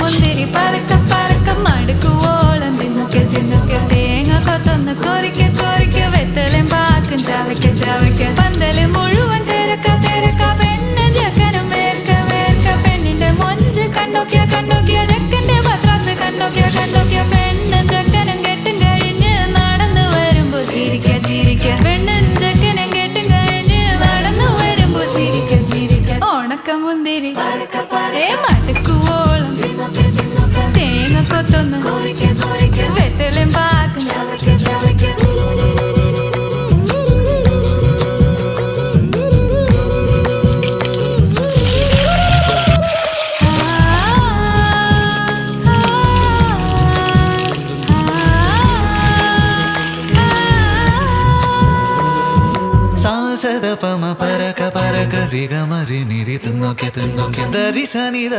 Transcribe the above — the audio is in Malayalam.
മുന്തിരി പറക്ക പറക്ക മടുക്കുവോളം തിന്നുക്കെ തിന്നുക്കെ തേങ്ങ കൊത്തൊന്ന് കൊറിക്ക കൊറിക്ക വെത്തലും പാക്കും ചവയ്ക്ക ചവയ്ക്ക പന്തല് മുഴുവൻ തിരക്ക തിരക്ക പെണ്ണ് ജക്കനും വേർക്ക വേർക്ക പെണ്ണിന്റെ മൊഞ്ച് കണ്ടോക്കിയ കണ്ടോക്കിയ ജക്കന്റെ പത്രാസ് കണ്ടോക്കിയ കണ്ടോക്കിയ പെണ്ണും ജക്കനും കെട്ടും കഴിഞ്ഞ് നടന്നു വരുമ്പോ ചിരിക്ക ചിരിക്ക പെണ്ണും ജക്കനും കെട്ടും കഴിഞ്ഞ് നടന്നു വരുമ്പോ ചിരിക്ക ചിരിക്ക ഉണക്ക മുന്തിരി മടുക്കുവോളം തേങ്ങ കൊത്തൊന്ന് വെത്തലും പാക്കും ചവയ്ക്ക ചവയ്ക്ക സാസദ പമ പരക പരക രിഗ മരി നിരി തിന്നോക്കെ തിന്നോക്കെ ദരി സനിദ